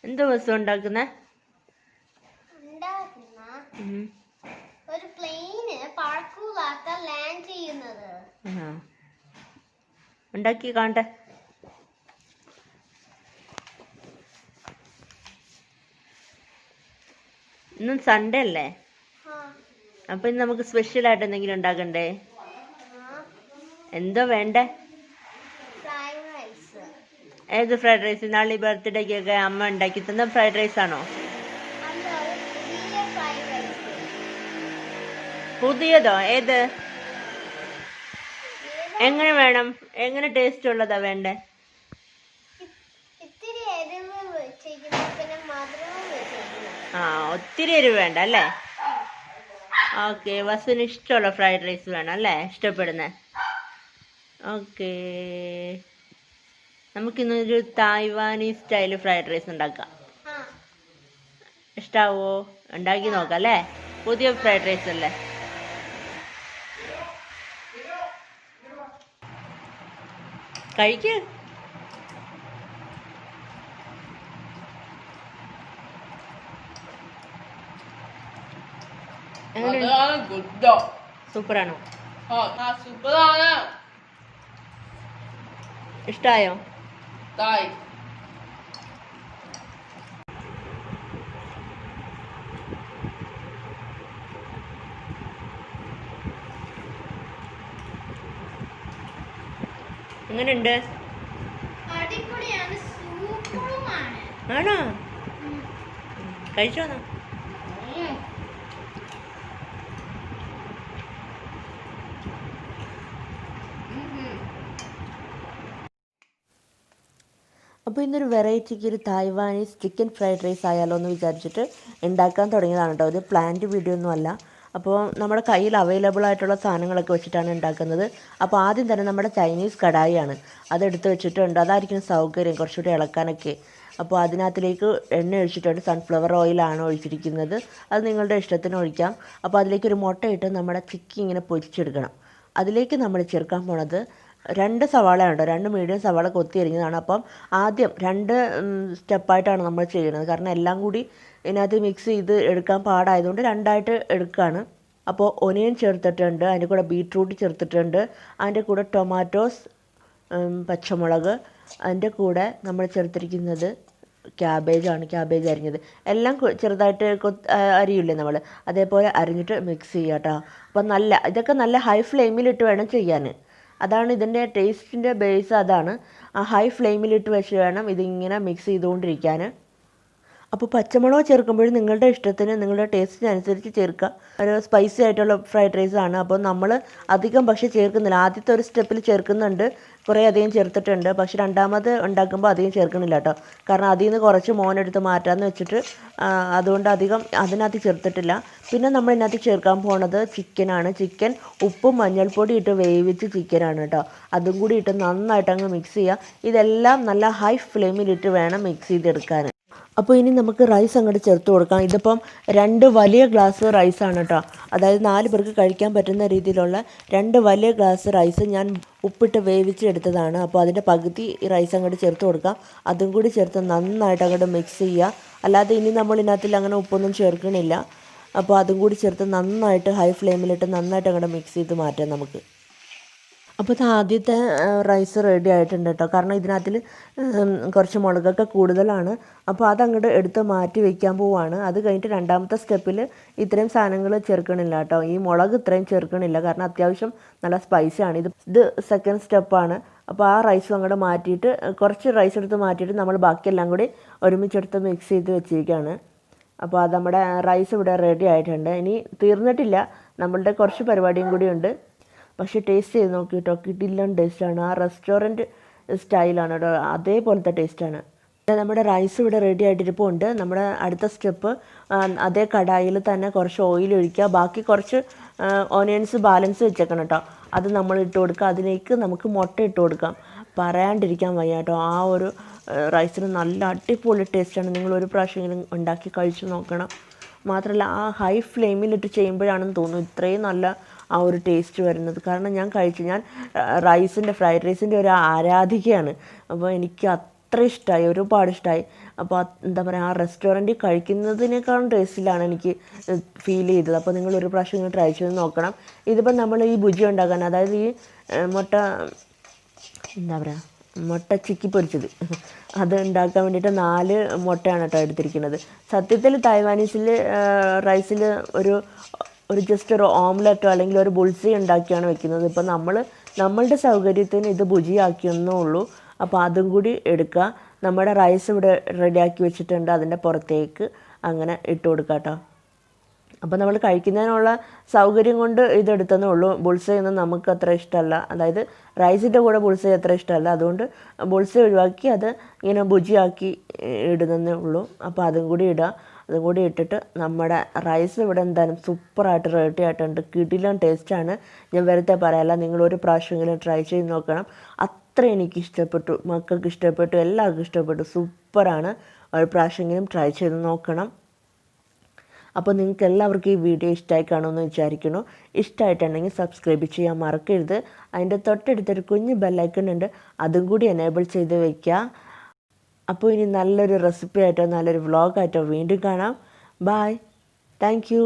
എന്താ വസ്തു ഉണ്ടാക്കുന്നേ? ഒരു പ്ലെയിന് പറക്കൂലാത്ത ലാൻഡ് ചെയ്യുന്നത്. ഉണ്ടാക്കി കാണട്ടെ. ഇന്നും സൺഡേ അല്ലേ? അപ്പൊ ഇന്ന് നമുക്ക് സ്പെഷ്യൽ ആയിട്ട് എന്തെങ്കിലും ഉണ്ടാക്കണ്ടേ? എന്തോ വേണ്ടേ? ഏത് ഫ്രൈഡ് റൈസ്? നാളെ ബർത്ത്ഡേക്കൊക്കെ അമ്മ ഉണ്ടാക്കി തന്ന ഫ്രൈഡ് റൈസ് ആണോ? പുതിയതോ? ഏത്? എങ്ങനെ വേണം? എങ്ങനെ ടേസ്റ്റ് ഉള്ളതാ വേണ്ടേ? ഒത്തിരി എരിവ് വേണ്ട അല്ലേ? ഓക്കെ, വസുവിന് ഇഷ്ടമുള്ള ഫ്രൈഡ് റൈസ് വേണം അല്ലേ? ഇഷ്ടപ്പെടുന്നേ. ഓക്കെ, നമുക്കിന്നൊരു തായ്വാനീസ് സ്റ്റൈല് ഫ്രൈഡ് റൈസ് ഉണ്ടാക്കാം. ഇഷ്ടാവോ? ഉണ്ടാക്കി നോക്കാം അല്ലേ? പുതിയ ഫ്രൈഡ് റൈസ് അല്ലേ? കഴിക്ക്. സൂപ്പറാണോ? ഇഷ്ടായോ? എങ്ങനെയുണ്ട്? ആണോ? കഴിച്ചോന്നോ? അപ്പോൾ ഇന്നൊരു വെറൈറ്റിക്ക് ഒരു തായ്വാനീസ് ചിക്കൻ ഫ്രൈഡ് റൈസ് ആയാലോ എന്ന് വിചാരിച്ചിട്ട് ഉണ്ടാക്കാൻ തുടങ്ങിയതാണ് കേട്ടോ. ഇത് പ്ലാൻഡ് വീഡിയോ ഒന്നും അല്ല. അപ്പോൾ നമ്മുടെ കയ്യിൽ അവൈലബിൾ ആയിട്ടുള്ള സാധനങ്ങളൊക്കെ വെച്ചിട്ടാണ് ഉണ്ടാക്കുന്നത്. അപ്പോൾ ആദ്യം തന്നെ നമ്മുടെ ചൈനീസ് കടായിയാണ്, അതെടുത്ത് വെച്ചിട്ടുണ്ട്. അതായിരിക്കും സൗകര്യം കുറച്ചുകൂടി ഇളക്കാനൊക്കെ. അപ്പോൾ അതിനകത്തിലേക്ക് എണ്ണ ഒഴിച്ചിട്ടുണ്ട്. സൺഫ്ലവർ ഓയിലാണ് ഒഴിച്ചിരിക്കുന്നത്. അത് നിങ്ങളുടെ ഇഷ്ടത്തിന് ഒഴിക്കാം. അപ്പോൾ അതിലേക്കൊരു മുട്ടയിട്ട് നമ്മുടെ ചിക്കൻ ഇങ്ങനെ പൊരിച്ചെടുക്കണം. അതിലേക്ക് നമ്മൾ ചേർക്കാൻ പോണത് 2 സവാള ഉണ്ട്. 2 മീഡിയം സവാള കൊത്തി അരിഞ്ഞതാണ്. അപ്പം ആദ്യം 2 സ്റ്റെപ്പായിട്ടാണ് നമ്മൾ ചെയ്യുന്നത്. കാരണം എല്ലാം കൂടി ഇതിനകത്ത് മിക്സ് ചെയ്ത് എടുക്കാൻ പാടായതുകൊണ്ട് 2ആയിട്ട് എടുക്കുകയാണ്. അപ്പോൾ ഒനിയൻ ചേർത്തിട്ടുണ്ട്, അതിൻ്റെ കൂടെ ബീട്രൂട്ട് ചേർത്തിട്ടുണ്ട്, അതിൻ്റെ കൂടെ ടൊമാറ്റോസ്, പച്ചമുളക്, അതിൻ്റെ കൂടെ നമ്മൾ ചേർത്തിരിക്കുന്നത് ക്യാബേജാണ്, ക്യാബേജ് അരിഞ്ഞത്. എല്ലാം ചെറുതായിട്ട് അരിയില്ലേ നമ്മൾ, അതേപോലെ അരിഞ്ഞിട്ട് മിക്സ് ചെയ്യുക കേട്ടോ. അപ്പം ഇതൊക്കെ നല്ല ഹൈ ഫ്ലെയിമിലിട്ട് വേണം ചെയ്യാൻ. അതാണ് ഇതിൻ്റെ ടേസ്റ്റിൻ്റെ ബേസ്. അതാണ് ആ ഹൈ ഫ്ലെയിമിലിട്ട് വെച്ച് വേണം ഇതിങ്ങനെ മിക്സ് ചെയ്തുകൊണ്ടിരിക്കാൻ. അപ്പോൾ പച്ചമുളക് ചേർക്കുമ്പോഴും നിങ്ങളുടെ ഇഷ്ടത്തിന് നിങ്ങളുടെ ടേസ്റ്റിനനുസരിച്ച് ചേർക്കുക. ഒരു സ്പൈസി ആയിട്ടുള്ള ഫ്രൈഡ് റൈസ് ആണ്. അപ്പോൾ നമ്മൾ അധികം പക്ഷേ ചേർക്കുന്നില്ല. ആദ്യത്തെ ഒരു സ്റ്റെപ്പിൽ ചേർക്കുന്നുണ്ട്, കുറേ അധികം ചേർത്തിട്ടുണ്ട്. പക്ഷേ രണ്ടാമത് ഉണ്ടാക്കുമ്പോൾ അധികം ചേർക്കണില്ല കേട്ടോ. കാരണം അതിൽ നിന്ന് കുറച്ച് മോനെടുത്ത് മാറ്റാമെന്ന് വെച്ചിട്ട് അതുകൊണ്ട് അധികം അതിനകത്ത് ചേർത്തിട്ടില്ല. പിന്നെ നമ്മൾ ഇതിനകത്ത് ചേർക്കാൻ പോണത് ചിക്കനാണ്. ചിക്കൻ ഉപ്പും മഞ്ഞൾപ്പൊടി ഇട്ട് വേവിച്ച് ചിക്കനാണ് കേട്ടോ. അതും കൂടി ഇട്ട് നന്നായിട്ട് അങ്ങ് മിക്സ് ചെയ്യുക. ഇതെല്ലാം നല്ല ഹൈ ഫ്ലെയിമിലിട്ട് വേണം മിക്സ് ചെയ്തെടുക്കാൻ. അപ്പോൾ ഇനി നമുക്ക് റൈസ് അങ്ങോട്ട് ചേർത്ത് കൊടുക്കാം. ഇതിപ്പം 2 വലിയ ഗ്ലാസ് റൈസാണ് കേട്ടോ. അതായത് 4 പേർക്ക് കഴിക്കാൻ പറ്റുന്ന രീതിയിലുള്ള 2 വലിയ ഗ്ലാസ് റൈസ് ഞാൻ ഉപ്പിട്ട് വേവിച്ചെടുത്തതാണ്. അപ്പോൾ അതിൻ്റെ പകുതി റൈസ് അങ്ങോട്ട് ചേർത്ത് കൊടുക്കാം. അതും കൂടി ചേർത്ത് നന്നായിട്ട് അങ്ങോട്ട് മിക്സ് ചെയ്യുക. അല്ലാതെ ഇനി നമ്മൾ ഇതിനകത്തിൽ അങ്ങനെ ഉപ്പൊന്നും ചേർക്കണില്ല. അപ്പോൾ അതും കൂടി ചേർത്ത് നന്നായിട്ട് ഹൈ ഫ്ലെയിമിലിട്ട് നന്നായിട്ട് അങ്ങോട്ട് മിക്സ് ചെയ്ത് മാറ്റാം നമുക്ക്. അപ്പോൾ ഇത് ആദ്യത്തെ റൈസ് റെഡി ആയിട്ടുണ്ട് കേട്ടോ. കാരണം ഇതിനകത്തിൽ കുറച്ച് മുളകൊക്കെ കൂടുതലാണ്. അപ്പോൾ അതങ്ങോട്ട് എടുത്ത് മാറ്റി വയ്ക്കാൻ പോവുകയാണ്. അത് കഴിഞ്ഞിട്ട് രണ്ടാമത്തെ സ്റ്റെപ്പിൽ ഇത്രയും സാധനങ്ങൾ ചേർക്കണില്ല കേട്ടോ. ഈ മുളക് ഇത്രയും ചേർക്കണില്ല, കാരണം അത്യാവശ്യം നല്ല സ്പൈസിയാണ്. ഇത് സെക്കൻഡ് സ്റ്റെപ്പാണ്. അപ്പോൾ ആ റൈസും അങ്ങോട്ട് മാറ്റിയിട്ട് കുറച്ച് റൈസ് എടുത്ത് മാറ്റിയിട്ട് നമ്മൾ ബാക്കിയെല്ലാം കൂടി ഒരുമിച്ചെടുത്ത് മിക്സ് ചെയ്ത് വെച്ചിരിക്കുകയാണ്. അപ്പോൾ അത് നമ്മുടെ റൈസ് ഇവിടെ റെഡി ആയിട്ടുണ്ട്. ഇനി തീർന്നിട്ടില്ല, നമ്മളുടെ കുറച്ച് പരിപാടിയും കൂടി ഉണ്ട്. പക്ഷേ ടേസ്റ്റ് ചെയ്ത് നോക്കി കേട്ടോ, കിടിലൻ ടേസ്റ്റാണ്. ആ റെസ്റ്റോറൻറ്റ് സ്റ്റൈലാണ് കേട്ടോ, അതേപോലത്തെ ടേസ്റ്റാണ്. നമ്മുടെ റൈസ് ഇവിടെ റെഡി ആയിട്ടിരിപ്പുണ്ട്. നമ്മുടെ അടുത്ത സ്റ്റെപ്പ് അതേ കടായിൽ തന്നെ കുറച്ച് ഓയിൽ ഒഴിക്കുക. ബാക്കി കുറച്ച് ഓനിയൻസ് ബാലൻസ് വെച്ചേക്കണം കേട്ടോ. അത് നമ്മൾ ഇട്ട് കൊടുക്കുക. അതിലേക്ക് നമുക്ക് മുട്ട ഇട്ട് കൊടുക്കാം. പറയാണ്ടിരിക്കാൻ വയ്യ കേട്ടോ. ആ ഒരു റൈസിന് നല്ല അടിപൊളി ടേസ്റ്റാണ്. നിങ്ങളൊരു പ്രാവശ്യമെങ്കിലും ഉണ്ടാക്കി കഴിച്ച് നോക്കണം. മാത്രമല്ല ആ ഹൈ ഫ്ലെയിമിലിട്ട് ചെയ്യുമ്പോഴാണെന്ന് തോന്നുന്നു ഇത്രയും നല്ല ആ ഒരു ടേസ്റ്റ് വരുന്നത്. കാരണം ഞാൻ ഫ്രൈഡ് റൈസിൻ്റെ ഒരു ആരാധികയാണ്. അപ്പോൾ എനിക്ക് അത്ര ഇഷ്ടമായി, ഒരുപാട് ഇഷ്ടമായി. അപ്പോൾ എന്താ പറയുക, ആ റെസ്റ്റോറൻറ്റിൽ കഴിക്കുന്നതിനേക്കാളും ടേസ്റ്റിലാണ് എനിക്ക് ഫീൽ ചെയ്തത്. അപ്പോൾ നിങ്ങൾ ഒരു പ്രാവശ്യം ഇങ്ങനെ ട്രൈ ചെയ്ത് നോക്കണം. ഇതിപ്പോൾ നമ്മൾ ഈ ഭുജി ഉണ്ടാക്കാൻ, അതായത് ഈ മുട്ട എന്താ പറയുക, മുട്ട ചിക്കി പൊരിച്ചത് അത് ഉണ്ടാക്കാൻ വേണ്ടിയിട്ട് 4 മുട്ടയാണ് കേട്ടോ എടുത്തിരിക്കുന്നത്. സത്യത്തിൽ തായ്വാനീസിൽ റൈസിൽ ഒരു ജസ്റ്റ് ഒരു ഓംലെറ്റോ അല്ലെങ്കിൽ ഒരു ബുൾസി ഉണ്ടാക്കിയാണ് വെക്കുന്നത്. ഇപ്പോൾ നമ്മളുടെ സൗകര്യത്തിന് ഇത് ഭുജിയാക്കിയെന്നേ ഉള്ളൂ. അപ്പോൾ അതും കൂടി എടുക്കുക. നമ്മുടെ റൈസ് ഇവിടെ റെഡിയാക്കി വെച്ചിട്ടുണ്ട്, അതിൻ്റെ പുറത്തേക്ക് അങ്ങനെ ഇട്ട് കൊടുക്കുക കേട്ടോ. അപ്പോൾ നമ്മൾ കഴിക്കുന്നതിനുള്ള സൗകര്യം കൊണ്ട് ഇതെടുത്തതേ ഉള്ളൂ. ബുൾസയൊന്നും നമുക്ക് അത്ര ഇഷ്ടമല്ല, അതായത് റൈസിൻ്റെ കൂടെ ബുൾസൈ അത്ര ഇഷ്ടമല്ല. അതുകൊണ്ട് ബുൾസൈ ഒഴിവാക്കി അത് ഇങ്ങനെ ഭുജിയാക്കി ഇടുന്നതേ ഉള്ളൂ. അപ്പോൾ അതും കൂടി ഇടുക. അതും കൂടി ഇട്ടിട്ട് നമ്മുടെ റൈസ് ഇവിടെ എന്തായാലും സൂപ്പറായിട്ട് റെഡി ആയിട്ടുണ്ട്. കിടിലൻ ടേസ്റ്റാണ്. ഞാൻ വെറുതെ പറയല്ല, നിങ്ങളൊരു പ്രാവശ്യമെങ്കിലും ട്രൈ ചെയ്ത് നോക്കണം. അത്ര എനിക്ക് ഇഷ്ടപ്പെട്ടു, മക്കൾക്ക് ഇഷ്ടപ്പെട്ടു, എല്ലാവർക്കും ഇഷ്ടപ്പെട്ടു. സൂപ്പറാണ്. ഒരു പ്രാവശ്യമെങ്കിലും ട്രൈ ചെയ്ത് നോക്കണം. അപ്പോൾ നിങ്ങൾക്ക് എല്ലാവർക്കും ഈ വീഡിയോ ഇഷ്ടമായി കാണുമെന്ന് വിചാരിക്കുന്നു. ഇഷ്ടമായിട്ടുണ്ടെങ്കിൽ സബ്സ്ക്രൈബ് ചെയ്യാൻ മറക്കരുത്. അതിൻ്റെ തൊട്ടടുത്തൊരു കുഞ്ഞ് ബെല്ലൈക്കൺ ഉണ്ട്, അതും കൂടി എനേബിൾ ചെയ്ത് വയ്ക്കുക. അപ്പോൾ ഇനി നല്ലൊരു റെസിപ്പി ആയിട്ടോ നല്ലൊരു വ്ളോഗായിട്ടോ വീണ്ടും കാണാം. ബൈ. Thank you.